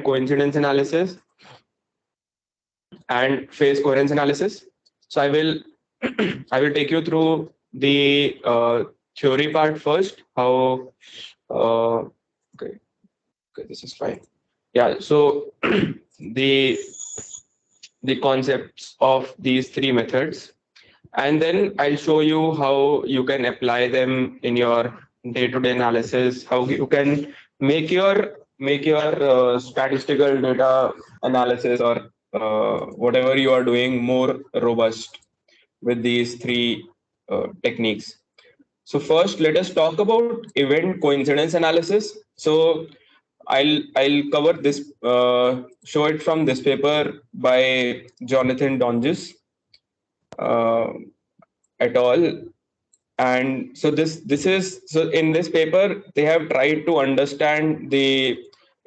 coincidence analysis and phase coherence analysis. So I will I will take you through the theory part first. How okay, this is fine. Yeah. So the concepts of these three methods, and then I'll show you how you can apply them in your day-to-day analysis, how you can make your statistical data analysis or whatever you are doing more robust with these three techniques. So first, let us talk about event coincidence analysis. So I'll cover this, show it from this paper by Jonathan Donges uh, et al. And so this is, so in this paper they have tried to understand the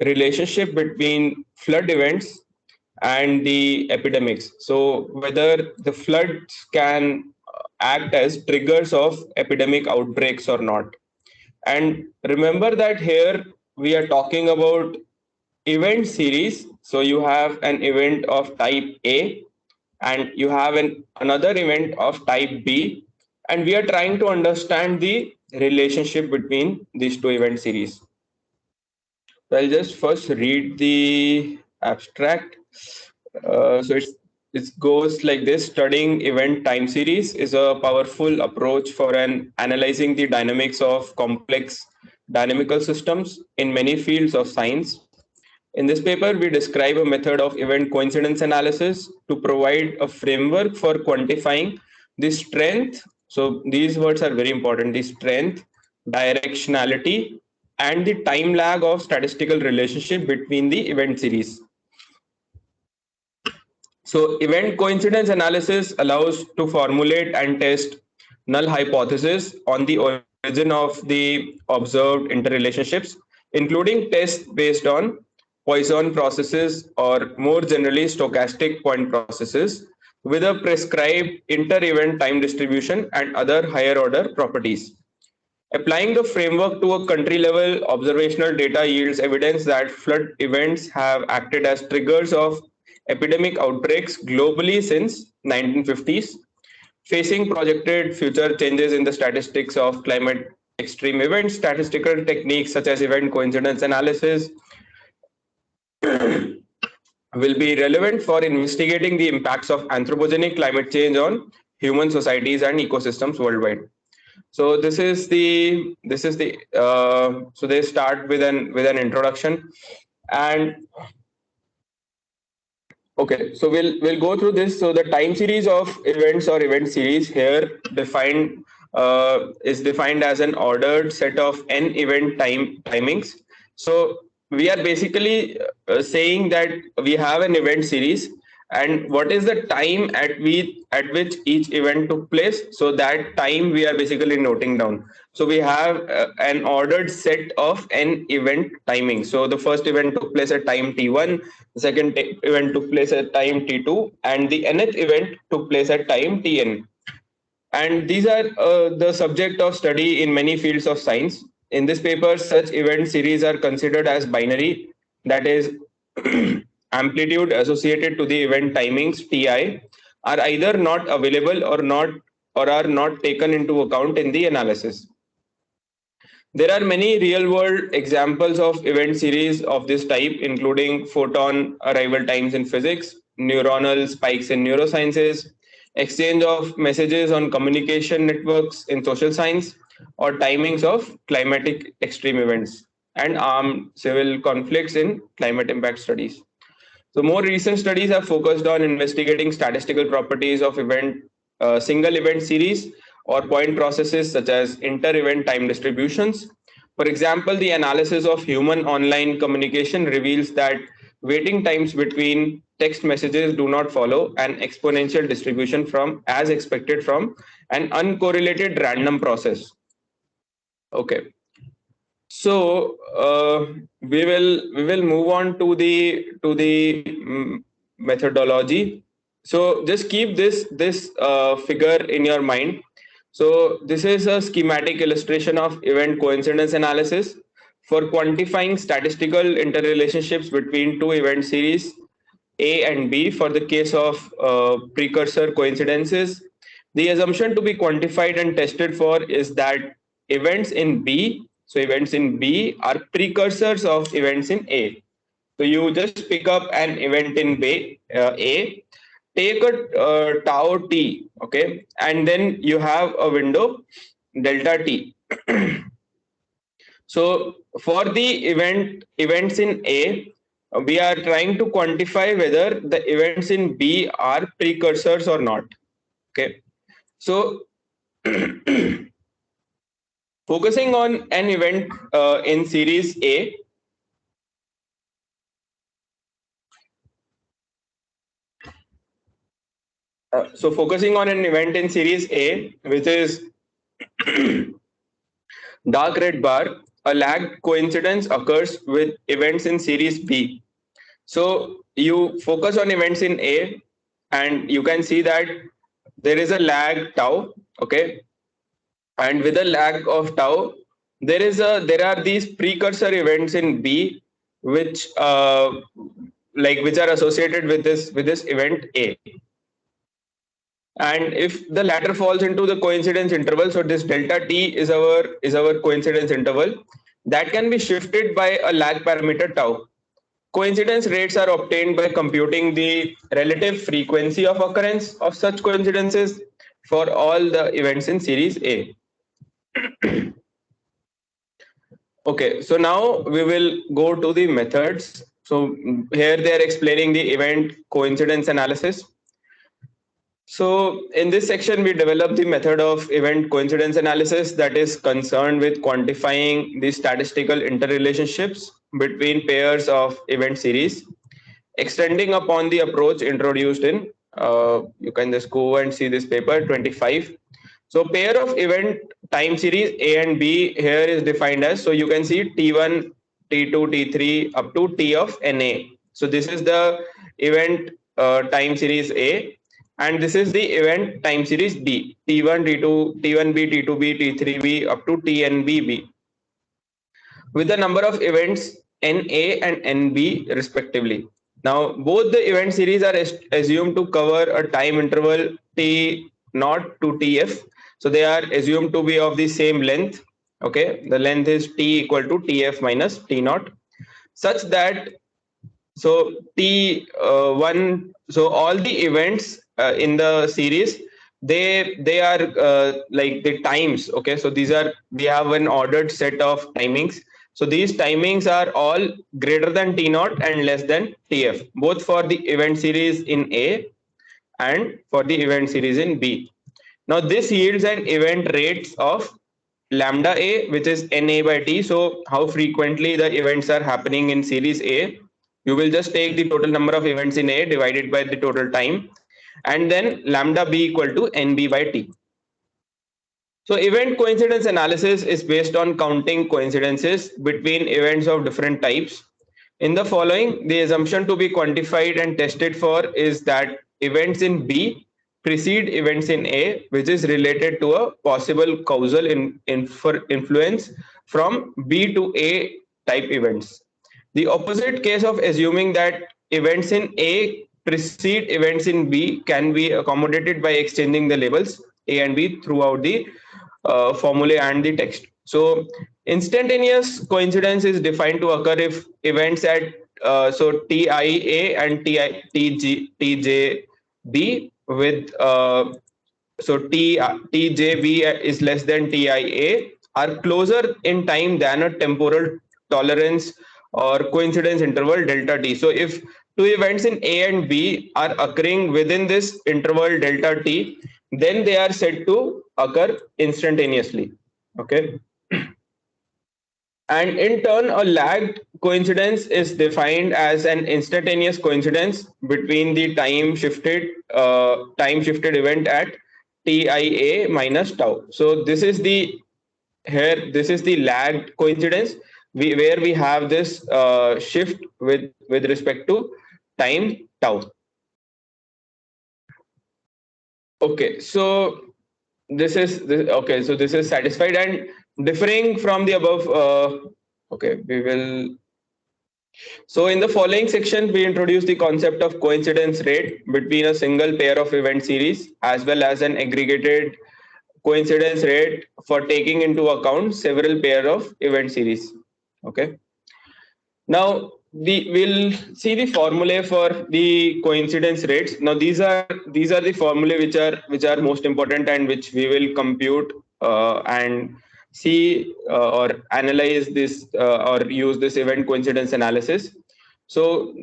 relationship between flood events and the epidemics. So whether the floods can act as triggers of epidemic outbreaks or not. And remember that here we are talking about event series. So you have an event of type A and you have another event of type B, and we are trying to understand the relationship between these two event series. So I'll just first read the abstract. It goes like this: studying event time series is a powerful approach for analyzing the dynamics of complex dynamical systems in many fields of science. In this paper, we describe a method of event coincidence analysis to provide a framework for quantifying the strength. So these words are very important: the strength, directionality, and the time lag of statistical relationship between the event series. So event coincidence analysis allows to formulate and test null hypothesis on the origin of the observed interrelationships, including tests based on Poisson processes or more generally stochastic point processes with a prescribed inter-event time distribution and other higher order properties. Applying the framework to a country level observational data yields evidence that flood events have acted as triggers of epidemic outbreaks globally since 1950s, facing projected future changes in the statistics of climate extreme events. Statistical techniques such as event coincidence analysis will be relevant for investigating the impacts of anthropogenic climate change on human societies and ecosystems worldwide. So so they start with an introduction, and okay, so we'll go through this. So the time series of events or event series here is defined as an ordered set of n event timings. So we are basically saying that we have an event series, and what is the time at which each event took place. So that time we are basically noting down. So we have an ordered set of n event timings. So the first event took place at time t1, the second event took place at time t2, and the nth event took place at time tn. And these are the subject of study in many fields of science. In this paper, such event series are considered as binary, that is, amplitude associated to the event timings ti are either not available or are not taken into account in the analysis. There are many real-world examples of event series of this type, including photon arrival times in physics, neuronal spikes in neurosciences, exchange of messages on communication networks in social science, or timings of climatic extreme events, and armed civil conflicts in climate impact studies. So more recent studies have focused on investigating statistical properties of single event series or point processes such as inter-event time distributions. For example, the analysis of human online communication reveals that waiting times between text messages do not follow an exponential distribution from as expected from an uncorrelated random process. Okay. So we will move on to the methodology. So just keep this figure in your mind. So this is a schematic illustration of event coincidence analysis. for quantifying statistical interrelationships between two event series A and B for the case of precursor coincidences. The assumption to be quantified and tested for is that events in B, so events in B are precursors of events in A. So you just pick up an event in A, take a tau t, okay, and then you have a window delta t. So for the events in A, we are trying to quantify whether the events in B are precursors or not. Okay, so focusing on an event in series A, so focusing on an event in series A, which is dark red bar, a lagged coincidence occurs with events in series B. So you focus on events in A, and you can see that there is a lag tau, okay, and with a lag of tau, there are these precursor events in B, which which are associated with this event A. And if the latter falls into the coincidence interval, so this delta t is our coincidence interval that can be shifted by a lag parameter tau. Coincidence rates are obtained by computing the relative frequency of occurrence of such coincidences for all the events in series A. Okay, so now we will go to the methods. So here they are explaining the event coincidence analysis. So in this section, we develop the method of event coincidence analysis that is concerned with quantifying the statistical interrelationships between pairs of event series, extending upon the approach introduced in, you can just go and see this paper 25. So pair of event time series A and B here is defined as, so you can see T1, T2, T3 up to T of NA. So this is the event time series A, and this is the event time series B, T1, T2, T1B, T2B, T3B up to TNBB, with the number of events NA and NB respectively. Now, both the event series are assumed to cover a time interval T naught to TF. So they are assumed to be of the same length. Okay, the length is T equal to TF minus T naught, such that so T1, so all the events in the series, they are like the times. Okay, so these are, we have an ordered set of timings. So these timings are all greater than T naught and less than TF, both for the event series in A and for the event series in B. Now this yields an event rates of lambda A, which is NA by T. So how frequently the events are happening in series A, you will just take the total number of events in A divided by the total time, and then lambda B equal to NB by T. So event coincidence analysis is based on counting coincidences between events of different types. In the following, the assumption to be quantified and tested for is that events in B precede events in A, which is related to a possible causal influence from B to A type events. The opposite case of assuming that events in A precede events in B can be accommodated by exchanging the labels A and B throughout the formulae and the text. So instantaneous coincidence is defined to occur if events at so TIA and TJB with so TJB is less than TIA are closer in time than a temporal tolerance or coincidence interval delta T. So if two events in A and B are occurring within this interval delta T, then they are said to occur instantaneously. Okay. And in turn, a lagged coincidence is defined as an instantaneous coincidence between the time shifted event at TIA minus tau. So this is the this is the lagged coincidence where we have this shift with respect to time tau. Okay, so okay, so this is satisfied, and differing from the above Okay, we will. So in the following section, we introduce the concept of coincidence rate between a single pair of event series as well as an aggregated coincidence rate for taking into account several pair of event series. Okay. Now we'll see the formulae for the coincidence rates. Now these are the formulae which are most important and which we will compute and see or analyze this or use this event coincidence analysis. So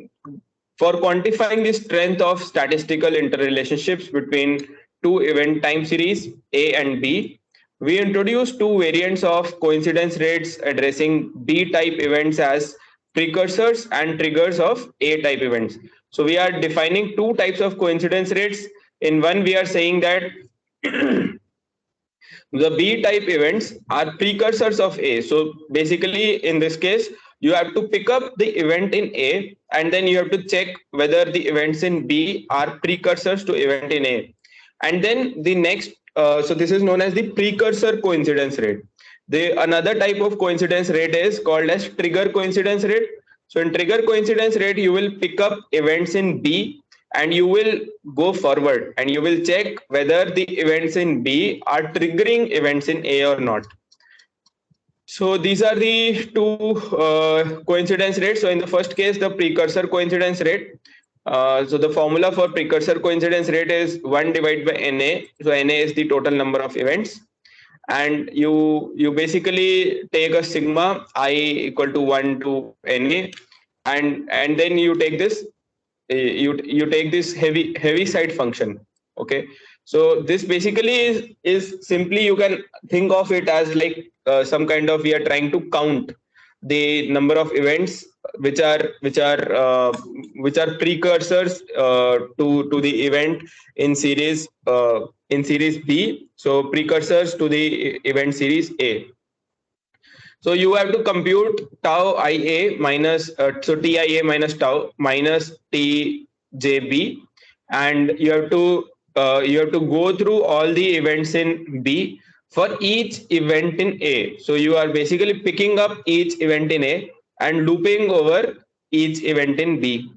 for quantifying the strength of statistical interrelationships between two event time series A and B, we introduce two variants of coincidence rates addressing B type events as precursors and triggers of A type events. So we are defining two types of coincidence rates. In one, we are saying that the B type events are precursors of A. So basically, in this case, you have to pick up the event in A and then you have to check whether the events in B are precursors to event in A. And then the next, so this is known as the precursor coincidence rate. The another type of coincidence rate is called as trigger coincidence rate. So in trigger coincidence rate, you will pick up events in B and you will go forward and you will check whether the events in B are triggering events in A or not. So these are the two coincidence rates. So in the first case, the precursor coincidence rate. So the formula for precursor coincidence rate is 1 divided by Na. So Na is the total number of events, and you basically take a sigma I equal to 1 to Na, and then you take this you take this heavy side function. Okay, so this basically is simply, you can think of it as like some kind of, we are trying to count the number of events which are precursors to the event in series B, so precursors to the event series A. So you have to compute tau IA minus so TIA minus tau minus TJB, and you have to go through all the events in B for each event in A. So you are basically picking up each event in A and looping over each event in B.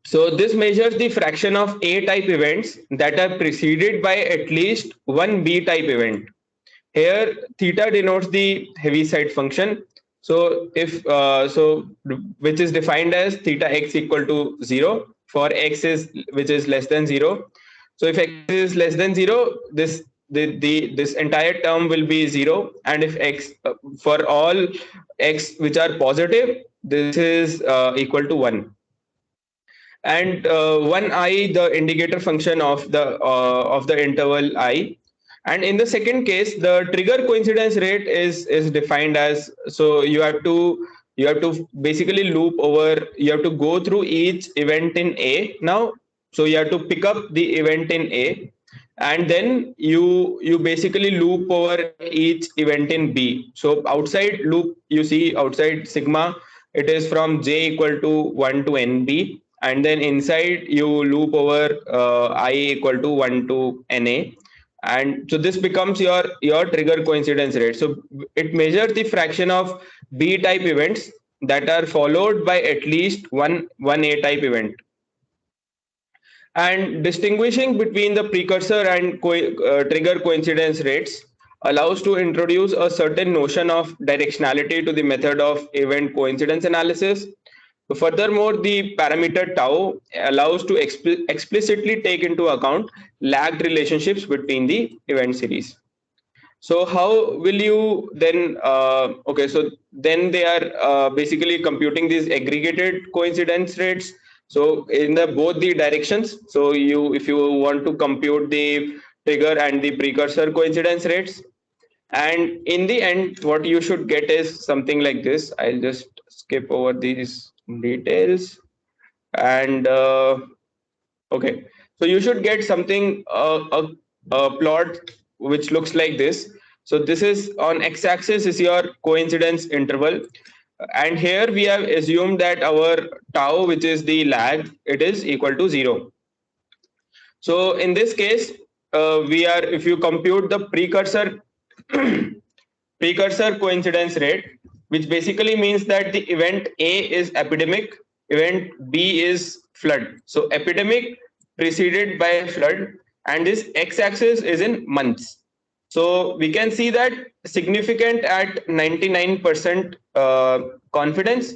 So this measures the fraction of A type events that are preceded by at least one B type event. Here theta denotes the heaviside function. So if which is defined as theta x equal to 0 for x is which is less than 0. So if x is less than 0, this entire term will be 0, and if x for all x which are positive, this is equal to 1. And one I, the indicator function of the interval I. And in the second case, the trigger coincidence rate is defined as, so you have to basically loop over, you have to go through each event in A now. So you have to pick up the event in A, and then you basically loop over each event in B. So outside loop, you see outside sigma, it is from j equal to 1 to nb, and then inside you loop over I equal to 1 to na, and so this becomes your trigger coincidence rate. So it measures the fraction of B type events that are followed by at least one A type event. And distinguishing between the precursor and trigger coincidence rates allows to introduce a certain notion of directionality to the method of event coincidence analysis. Furthermore, the parameter tau allows to explicitly take into account lagged relationships between the event series. So how will you then okay, so then they are basically computing these aggregated coincidence rates. So in the both the directions, so you, if you want to compute the trigger and the precursor coincidence rates, and in the end what you should get is something like this. I'll just skip over these details, and okay, so you should get something a plot which looks like this. So this is on x-axis is your coincidence interval, and here we have assumed that our tau, which is the lag, it is equal to 0. So in this case, we are, if you compute the precursor precursor coincidence rate, which basically means that the event A is epidemic, event B is flood. So epidemic preceded by flood, and this x-axis is in months. So we can see that significant at 99% confidence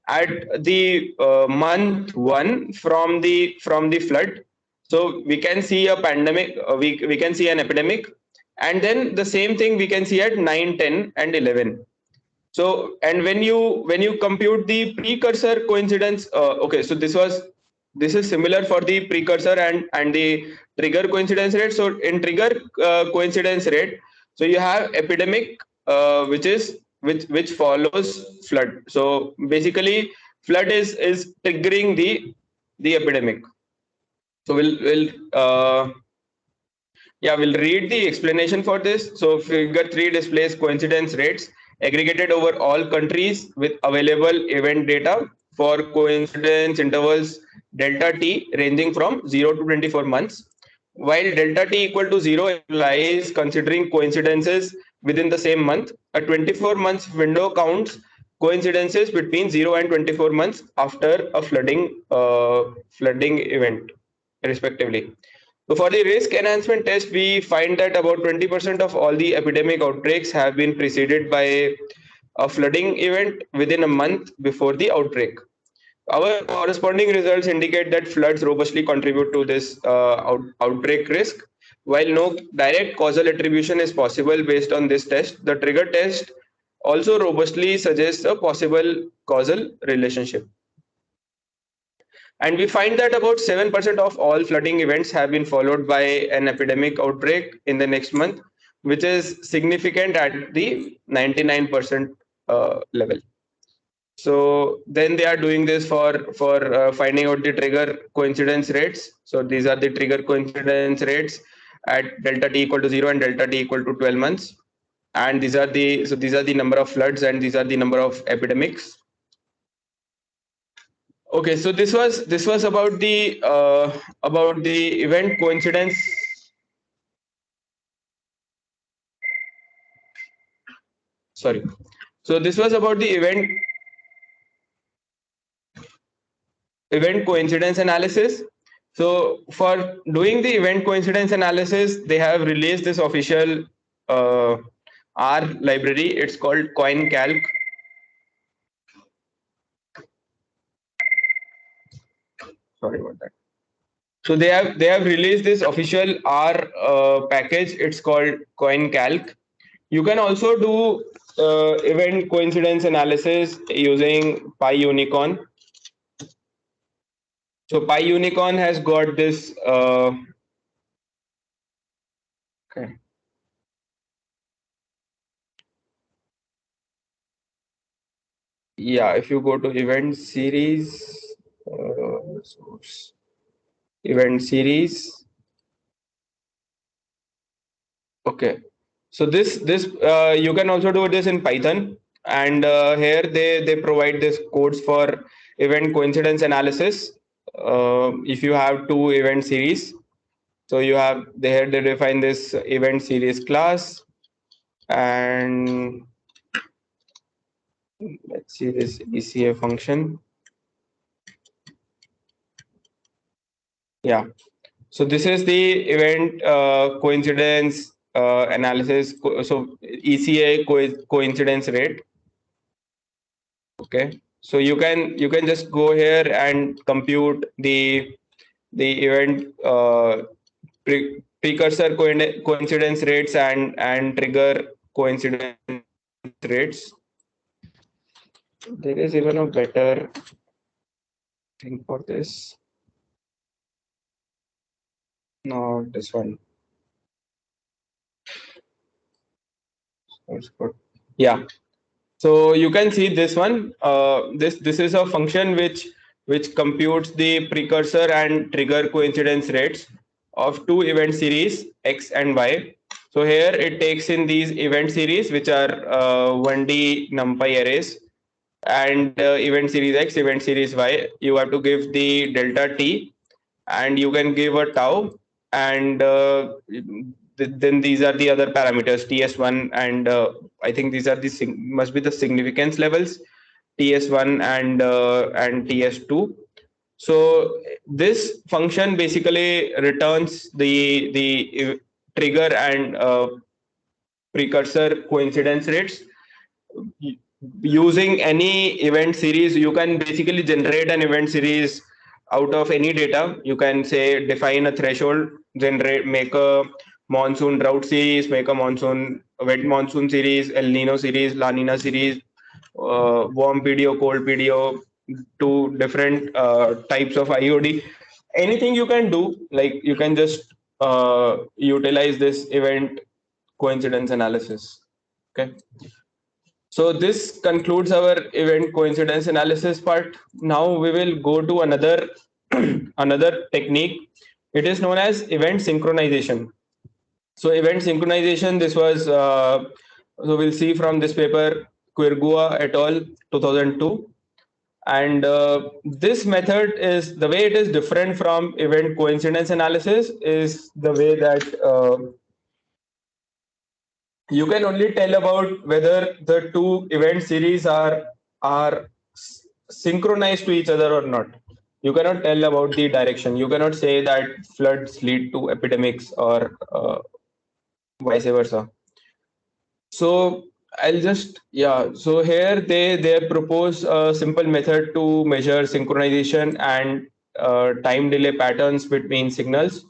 at the month one from the flood. So we can see a pandemic, we can see an epidemic, and then the same thing we can see at 9, 10, and 11. So, and when you compute the precursor coincidence, okay, so this is similar for the precursor and the trigger coincidence rate. So in trigger coincidence rate, so you have epidemic, which follows flood. So basically flood is triggering the epidemic. So we'll read the explanation for this. So figure 3 displays coincidence rates aggregated over all countries with available event data for coincidence intervals delta t ranging from 0 to 24 months. While delta t equal to 0 implies considering coincidences within the same month, a 24 months window counts coincidences between 0 and 24 months after a flooding event, respectively. So for the risk enhancement test, we find that about 20% of all the epidemic outbreaks have been preceded by a flooding event within a month before the outbreak. Our corresponding results indicate that floods robustly contribute to this outbreak risk. While no direct causal attribution is possible based on this test, the trigger test also robustly suggests a possible causal relationship. And we find that about 7% of all flooding events have been followed by an epidemic outbreak in the next month, which is significant at the 99% level. So then they are doing this for finding out the trigger coincidence rates. So these are the trigger coincidence rates at delta t equal to 0 and delta t equal to 12 months. And these are the number of floods, and these are the number of epidemics. Okay, so this was about the event coincidence. Sorry. So this was about the event coincidence analysis. So for doing the event coincidence analysis, they have released this official R library. It's called CoinCalc. Sorry about that. So they have released this official R package. It's called CoinCalc. You can also do event coincidence analysis using PyUnicorn. So PyUnicorn has got this. Okay. Yeah, if you go to event series, source, event series. Okay. So this you can also do this in Python, and here they provide this codes for event coincidence analysis. If you have two event series, so you have here they define this event series class, and let's see this ECA function. Yeah. So this is the event coincidence analysis. So ECA coincidence rate. Okay. So you can just go here and compute the event precursor coincidence rates and trigger coincidence rates. There is even a better thing for this. No, this one. Source code. Yeah. So you can see this one. This is a function which computes the precursor and trigger coincidence rates of two event series X and Y. So here it takes in these event series, which are 1D NumPy arrays, and event series X, event series Y. You have to give the delta t, and you can give a tau, and then these are the other parameters, ts1 and I think these are the must be the significance levels, ts1 and ts2. So this function basically returns the trigger and precursor coincidence rates. Using any event series, you can basically generate an event series out of any data. You can say define a threshold, generate, make a monsoon drought series, make a monsoon wet monsoon series, El Nino series, La Nina series, warm PDO, cold PDO, two different types of IOD. Anything you can do, like you can just utilize this event coincidence analysis. Okay. So this concludes our event coincidence analysis part. Now we will go to another another technique. It is known as event synchronization. So event synchronization, this was so we'll see from this paper, Quirgua et al. 2002. And this method is the way it is different from event coincidence analysis is the way that you can only tell about whether the two event series are synchronized to each other or not. You cannot tell about the direction. You cannot say that floods lead to epidemics or vice versa. So I'll just, yeah, so here they propose a simple method to measure synchronization and time delay patterns between signals.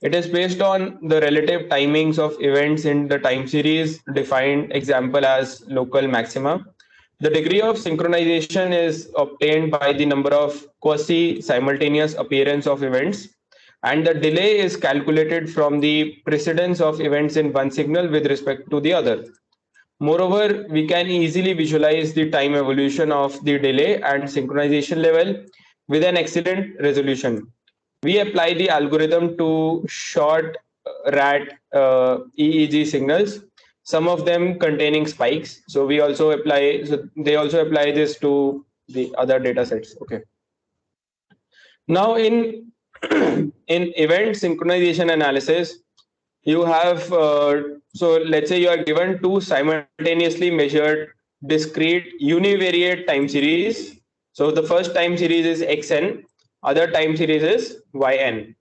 It is based on the relative timings of events in the time series, defined example as local maxima. The degree of synchronization is obtained by the number of quasi-simultaneous appearance of events, and the delay is calculated from the precedence of events in one signal with respect to the other. Moreover, we can easily visualize the time evolution of the delay and synchronization level with an excellent resolution. We apply the algorithm to short rat EEG signals, some of them containing spikes. So we also apply, so they also apply this to the other data sets. Okay. Now in in event synchronization analysis, you have so let's say you are given two simultaneously measured discrete univariate time series. So the first time series is xn, other time series is yn,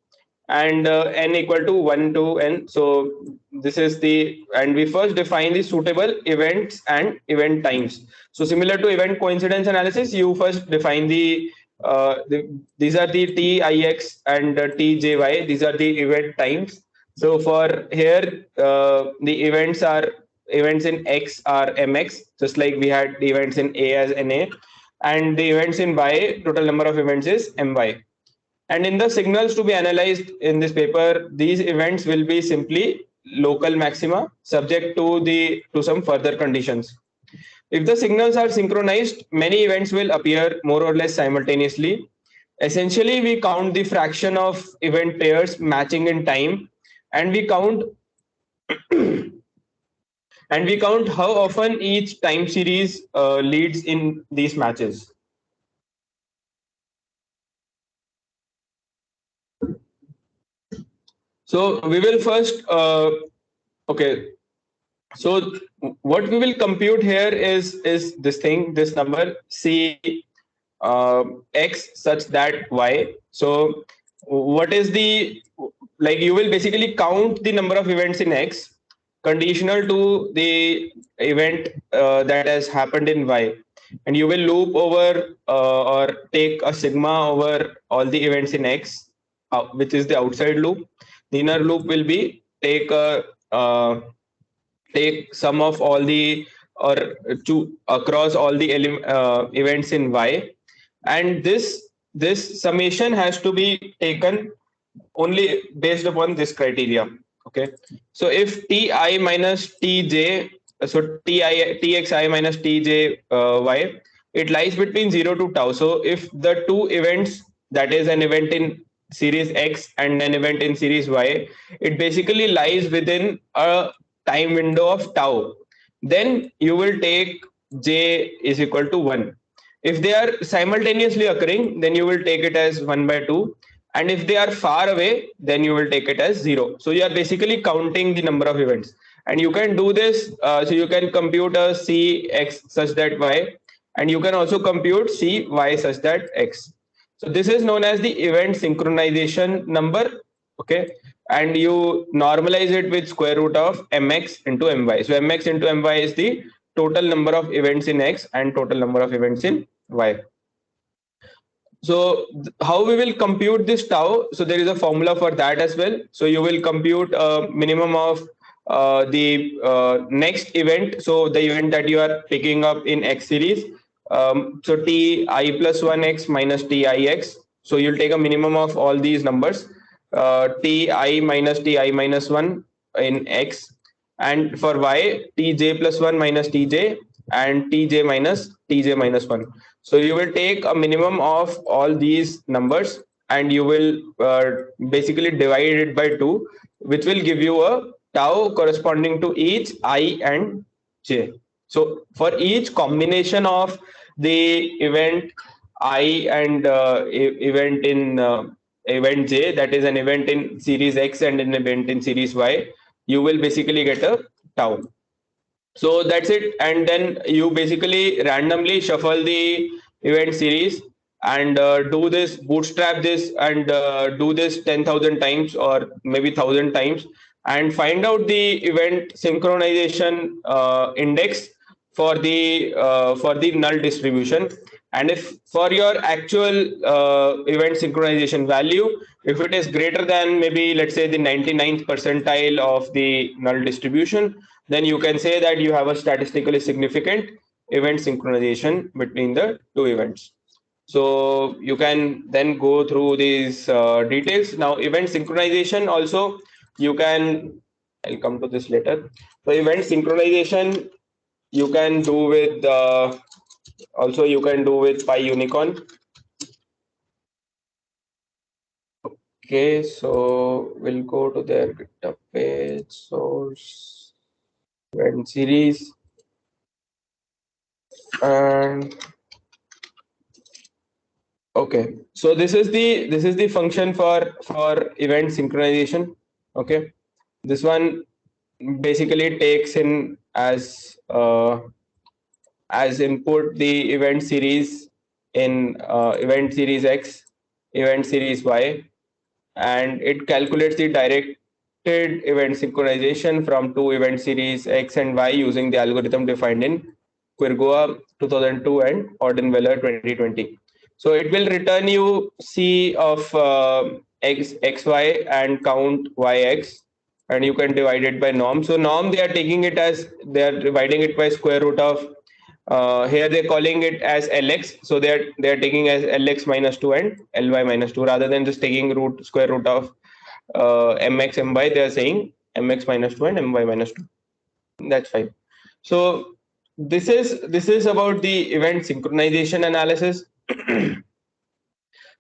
and n equal to 1 to n. So this is the, and we first define the suitable events and event times. So similar to event coincidence analysis, you first define these are the tix and tjy. These are the event times. So for here, the events in X are mx, just like we had the events in A as na, and the events in Y, total number of events is my. And in the signals to be analyzed in this paper, these events will be simply local maxima subject to some further conditions. If the signals are synchronized, many events will appear more or less simultaneously. Essentially, we count the fraction of event pairs matching in time, and we count how often each time series leads in these matches. So we will first okay. So what we will compute here is this thing, this number c x such that y. So what is the, like you will basically count the number of events in x conditional to the event that has happened in y, and you will loop over or take a sigma over all the events in x, which is the outside loop. The inner loop will be take sum of all the, or to across all the events in y, and this summation has to be taken only based upon this criteria. Okay, so if ti minus tj, so txi minus tj y, it lies between 0 to tau. So if the two events, that is an event in series x and an event in series y, it basically lies within a time window of tau, then you will take j is equal to 1. If they are simultaneously occurring, then you will take it as 1 by 2. and if they are far away, then you will take it as 0. So you are basically counting the number of events, and you can do this. So you can compute a c x such that y, and you can also compute c y such that x. So this is known as the event synchronization number. Okay, and you normalize it with square root of mx into my. So mx into my is the total number of events in x and total number of events in y. So how we will compute this tau? So there is a formula for that as well. So you will compute a minimum of the next event. So the event that you are picking up in X series. So Ti plus 1x minus Tix. So you'll take a minimum of all these numbers. Ti minus Ti minus 1 in X, and for y, tj plus 1 minus tj and tj minus 1. So you will take a minimum of all these numbers, and you will basically divide it by 2, which will give you a tau corresponding to each I and j. So for each combination of the event I and event in event j, that is an event in series X and an event in series Y, you will basically get a tau. So that's it, and then you basically randomly shuffle the event series and do this, bootstrap this, and do this 10,000 times or maybe 1,000 times, and find out the event synchronization index for the null distribution. And if for your actual event synchronization value, if it is greater than maybe let's say the 99th percentile of the null distribution, then you can say that you have a statistically significant event synchronization between the two events. So you can then go through these details. Now event synchronization also, you can, I'll come to this later. So event synchronization you can do with also you can do with PyUnicorn. Okay, so we'll go to their GitHub page, source, event series, and okay, so this is the function for event synchronization. Okay, this one basically takes in as input the event series in event series X, event series Y, and it calculates the directed event synchronization from two event series X and Y using the algorithm defined in Quirgoa 2002 and Ordenweller 2020. So it will return you C of xy and count yx, and you can divide it by norm. So norm, they are taking it as, they are dividing it by square root of here they're calling it as lx, so they're taking as lx minus 2 and ly minus 2, rather than just taking square root of mx my, they're saying mx minus 2 and my minus 2. That's fine. So this is about the event synchronization analysis.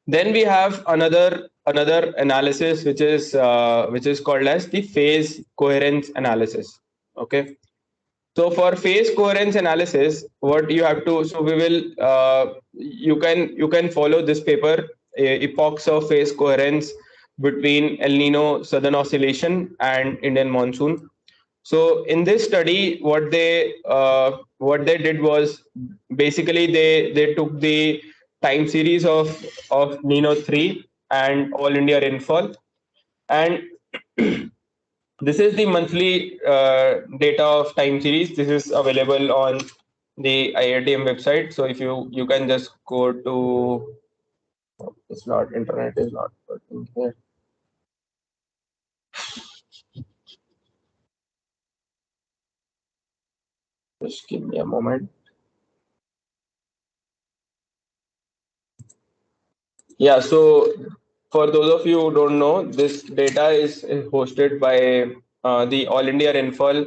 Then we have another analysis which is called as the phase coherence analysis. Okay, so for phase coherence analysis, what you have to, so we will you can follow this paper, epochs of phase coherence between El Nino Southern Oscillation and Indian monsoon. So in this study, what they did was basically they took the time series of Nino 3 and All India rainfall, and this is the monthly data of time series. This is available on the IITM website. So if you can just go to, it's not, internet is not working here. Just give me a moment. Yeah, so for those of you who don't know, this data is hosted by the All India rainfall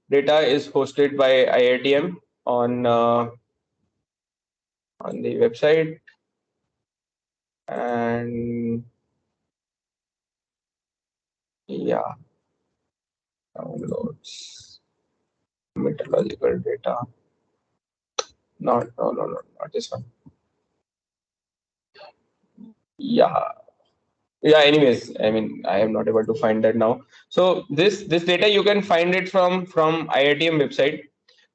data is hosted by IITM on the website, and yeah, downloads meteorological data. No, not this one. Yeah, Yeah, anyways, I mean, I am not able to find that now. So this data you can find it from IITM website.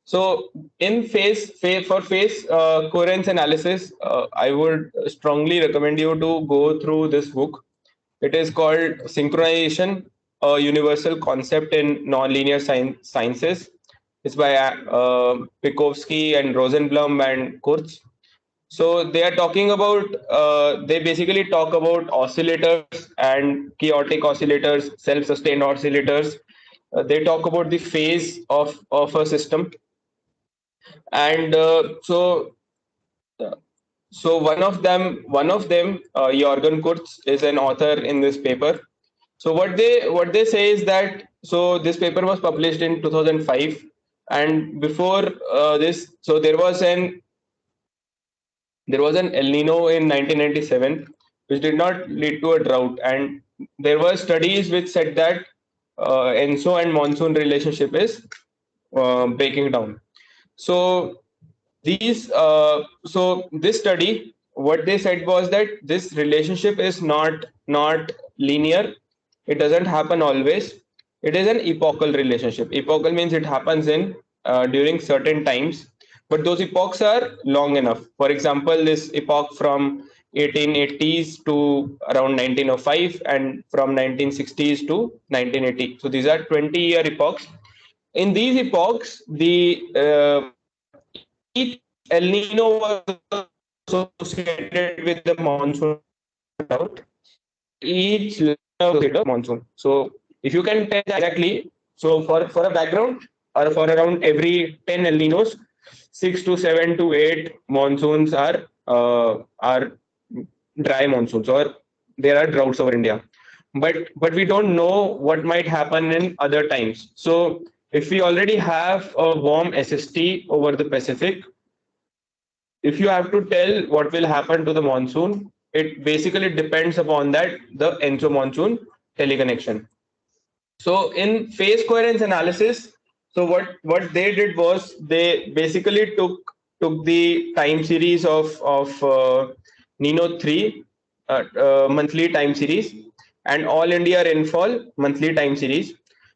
So in for phase coherence analysis, I would strongly recommend you to go through this book. It is called Synchronization, a Universal Concept in Nonlinear Sciences. It's by Pikovsky and Rosenblum and Kurz. So they are talking about, they basically talk about oscillators and chaotic oscillators, self-sustained oscillators. They talk about the phase of a system. And uh, so one of them, Jorgen Kurz, is an author in this paper. So what they say is that, so this paper was published in 2005, and before this, so there was an El Nino in 1997, which did not lead to a drought, and there were studies which said that ENSO and monsoon relationship is breaking down. So this study, what they said was that this relationship is not linear. It doesn't happen always. It is an epochal relationship. Epochal means it happens in during certain times, but those epochs are long enough. For example, this epoch from 1880s to around 1905, and from 1960s to 1980. So these are 20-year epochs. In these epochs, the each El Nino was associated with the monsoon drought, and each La Nina was associated with the monsoon. So if you can tell exactly, so for a background, or for around every 10 El Ninos, 6 to 7 to 8 monsoons are dry monsoons, or there are droughts over India. But we don't know what might happen in other times. So if we already have a warm SST over the Pacific, if you have to tell what will happen to the monsoon, it basically depends upon that the Enso monsoon teleconnection. So in phase coherence analysis, so what they did was they basically took the time series of Nino 3 monthly time series, and all India rainfall monthly time series.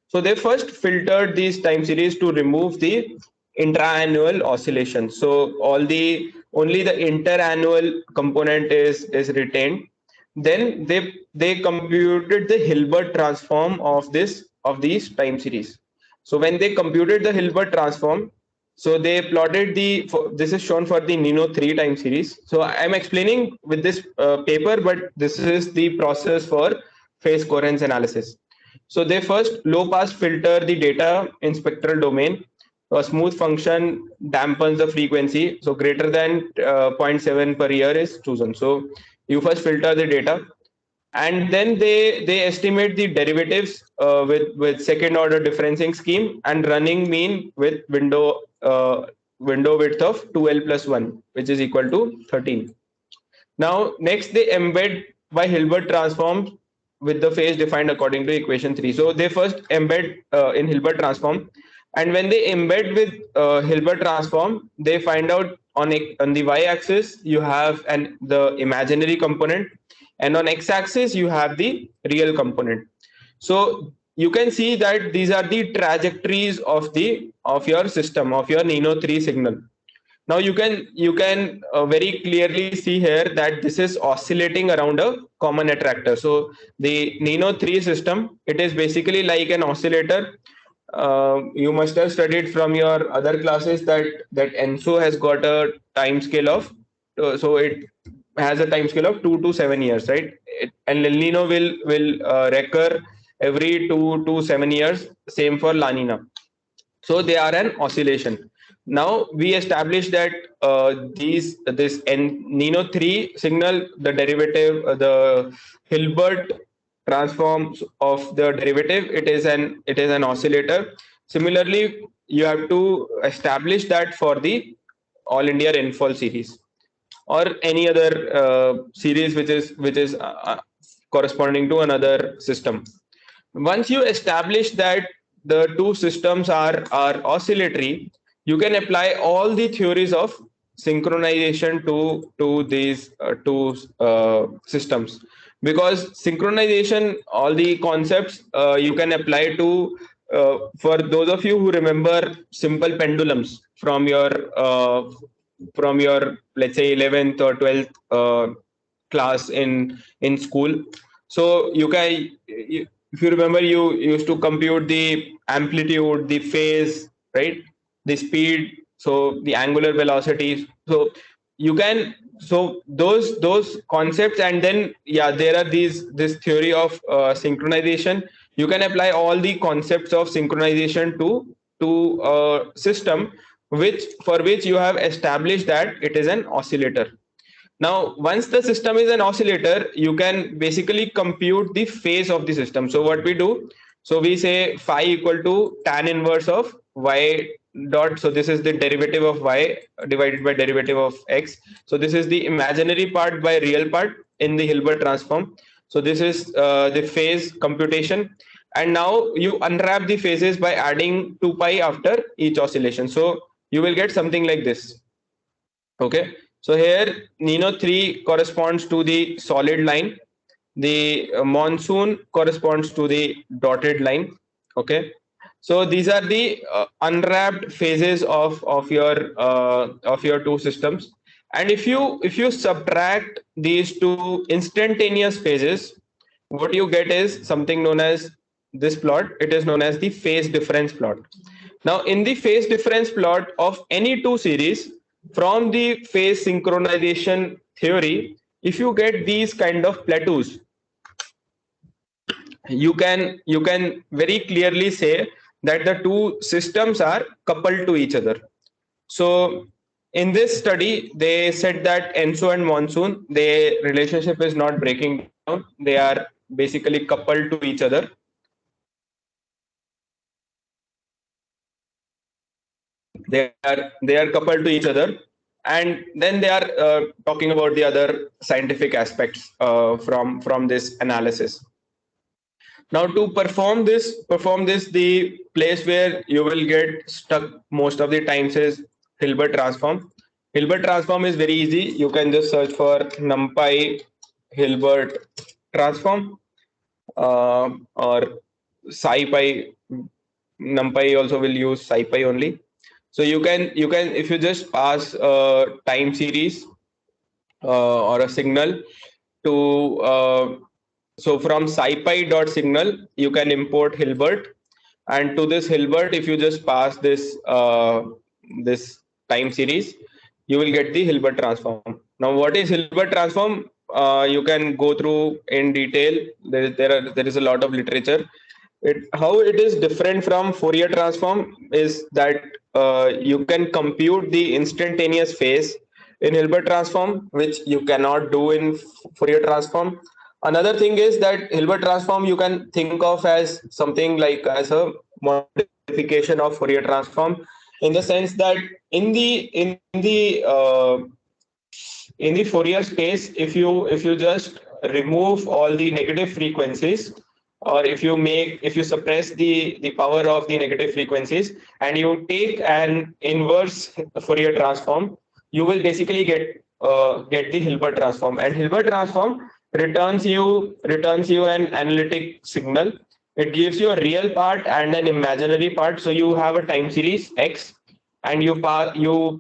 So they first filtered these time series to remove the intra-annual oscillations. So only the inter-annual component is retained. Then they computed the Hilbert transform of these time series. So when they computed the Hilbert transform, so they plotted this is shown for the Nino 3 time series. So I'm explaining with this paper, but this is the process for phase coherence analysis. So they first low pass filter the data in spectral domain. A smooth function dampens the frequency. So greater than zero point 0.7 per year is chosen. So you first filter the data, and then they estimate the derivatives with second order differencing scheme, and running mean with window width of 2L plus 1, which is equal to 13. Now, next they embed by Hilbert transform with the phase defined according to equation 3. So they first embed in Hilbert transform, and when they embed with Hilbert transform, they find out on the y-axis you have the imaginary component, and on x-axis you have the real component. So you can see that these are the trajectories of your system, of your Nino 3 signal. Now you can very clearly see here that this is oscillating around a common attractor. So the Nino 3 system, it is basically like an oscillator. You must have studied from your other classes that ENSO has got a time scale of, so it has a time scale of 2 to 7 years, right? And El Nino will recur every 2 to 7 years. Same for La Nina. So they are an oscillation. Now we established that this Nino 3 signal, the derivative, the Hilbert transforms of the derivative, it is an oscillator. Similarly, you have to establish that for the all India rainfall series, or any other series which is corresponding to another system. Once you establish that the two systems are oscillatory, you can apply all the theories of synchronization to these two systems. because synchronization, all the concepts you can apply to for those of you who remember simple pendulums from your, let's say, 11th or 12th class in school. So if you remember, you used to compute the amplitude, the phase, right, the speed, so the angular velocity. So you can, so those concepts, and then yeah, there are this theory of synchronization. You can apply all the concepts of synchronization to a system which you have established that it is an oscillator. Now, once the system is an oscillator, you can basically compute the phase of the system. So what we do, so we say phi equal to tan inverse of y dot. So this is the derivative of y divided by derivative of x. So this is the imaginary part by real part in the Hilbert transform. So this is the phase computation. And now you unwrap the phases by adding 2 pi after each oscillation. So you will get something like this. Okay, so here Nino 3 corresponds to the solid line, the monsoon corresponds to the dotted line. Okay, so these are the unwrapped phases of your two systems. And if you subtract these two instantaneous phases, what you get is something known as this plot. It is known as the phase difference plot. Now, in the phase difference plot of any two series, from the phase synchronization theory, if you get these kind of plateaus, you can very clearly say that the two systems are coupled to each other. So in this study, they said that Enso and Monsoon, their relationship is not breaking down. They are basically coupled to each other. They are coupled to each other, and then they are talking about the other scientific aspects from this analysis. Now, to perform this, the place where you will get stuck most of the times is Hilbert transform. Hilbert transform is very easy. You can just search for NumPy Hilbert transform, or SciPy. NumPy also will use SciPy only. So you can if you just pass a time series or a signal to so from scipy.signal you can import Hilbert, and to this Hilbert, if you just pass this time series, you will get the Hilbert transform. Now, what is Hilbert transform? You can go through in detail. There is a lot of literature. How it is different from Fourier transform is that you can compute the instantaneous phase in Hilbert transform, which you cannot do in Fourier transform. Another thing is that Hilbert transform you can think of as something like as a modification of Fourier transform, in the sense that in the Fourier space, if you just remove all the negative frequencies, or if you suppress the power of the negative frequencies, and you take an inverse Fourier transform, you will basically get the Hilbert transform. And Hilbert transform returns you an analytic signal. It gives you a real part and an imaginary part. So you have a time series X, and you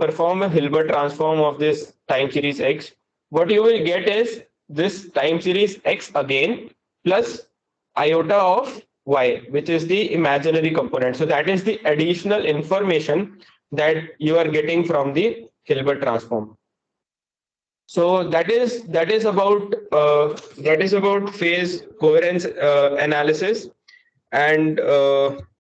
perform a Hilbert transform of this time series X. What you will get is this time series X again plus iota of Y, which is the imaginary component. So that is the additional information that you are getting from the Hilbert transform. So that is about phase coherence analysis. And